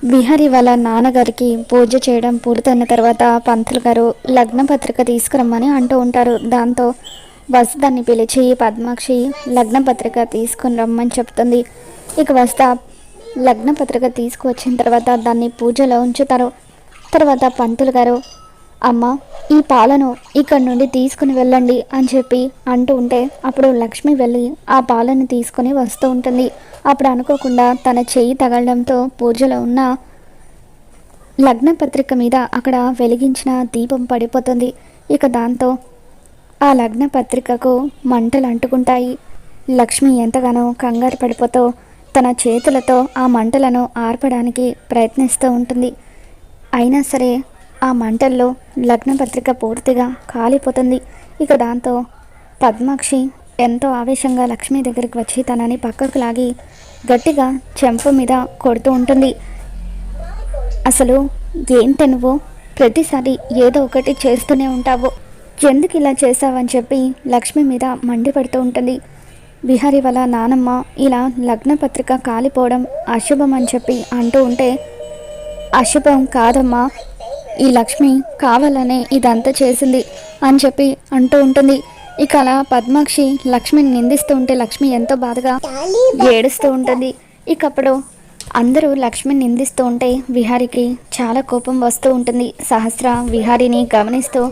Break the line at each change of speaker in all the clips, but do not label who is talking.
విహారి వాళ్ళ నాన్నగారికి పూజ చేయడం పూర్తయిన తర్వాత పంతులు గారు లగ్న పత్రిక తీసుకురమ్మని అంటూ ఉంటారు. దాంతో వసుదాన్ని పిలిచి పద్మాక్షి లగ్న పత్రిక తీసుకుని రమ్మని చెప్తుంది. ఇక వసుద లగ్న పత్రిక తీసుకువచ్చిన తర్వాత దాన్ని పూజలో ఉంచుతారు. తర్వాత పంతులు గారు, అమ్మ ఈ పాలను ఇక్కడ నుండి తీసుకుని వెళ్ళండి అని చెప్పి అంటూ ఉంటే అప్పుడు లక్ష్మి వెళ్ళి ఆ పాలను తీసుకొని వస్తూ ఉంటుంది. అప్పుడు అనుకోకుండా తన చెయ్యి తగలడంతో పూజలో ఉన్న లగ్న పత్రిక మీద అక్కడ వెలిగించిన దీపం పడిపోతుంది. ఇక దాంతో ఆ లగ్న పత్రికకు మంటలు అంటుకుంటాయి. లక్ష్మి ఎంతగానో కంగారు పడిపోతూ తన చేతులతో ఆ మంటలను ఆర్పడానికి ప్రయత్నిస్తూ ఉంటుంది. అయినా సరే ఆ మంటల్లో లగ్న పత్రిక పూర్తిగా కాలిపోతుంది. ఇక దాంతో పద్మాక్షి ఎంతో ఆవేశంగా లక్ష్మి దగ్గరికి వచ్చి తనని పక్కకు లాగి గట్టిగా చెంప మీద కొడుతూ ఉంటుంది. అసలు ఏంటి నువ్వు ప్రతిసారి ఏదో ఒకటి చేస్తూనే ఉంటావు, ఎందుకు ఇలా చేసావని చెప్పి లక్ష్మి మీద మండిపడుతూ ఉంటుంది. విహారి వాళ్ళ నానమ్మ ఇలా లగ్న పత్రిక కాలిపోవడం అశుభం అని చెప్పి అంటూ ఉంటే, అశుభం కాదమ్మా, ఈ లక్ష్మి కావాలనే ఇదంతా చేసింది అని చెప్పి అంటూ ఉంటుంది. ఇక అలా పద్మాక్షి లక్ష్మిని నిందిస్తూ ఉంటే లక్ష్మి ఎంతో బాధగా ఏడుస్తూ ఉంటుంది. ఇక అప్పుడు అందరూ లక్ష్మిని నిందిస్తూ ఉంటే విహారికి చాలా కోపం వస్తూ ఉంటుంది. సహస్ర విహారిని గమనిస్తూ,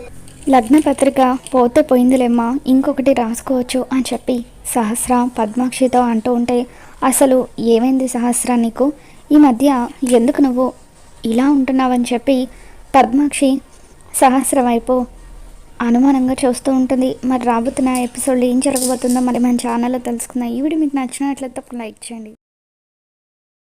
లగ్న పత్రిక పోతే పోయిందిలేమ్మా, ఇంకొకటి రాసుకోవచ్చు అని చెప్పి సహస్ర పద్మాక్షితో అంటూ ఉంటే, అసలు ఏమైంది సహస్ర, నీకు ఈ మధ్య ఎందుకు నువ్వు ఇలా ఉంటున్నావని చెప్పి పద్మాక్షి సహస్ర వైపు అనుమానంగా చూస్తూ ఉంటుంది. మరి రాబోతున్న ఎపిసోడ్లో ఏం జరగబోతుందో మరి మన ఛానల్లో తెలుసుకుందాం. ఈ వీడియో మీకు నచ్చినట్లయితే ఒక లైక్ చేయండి.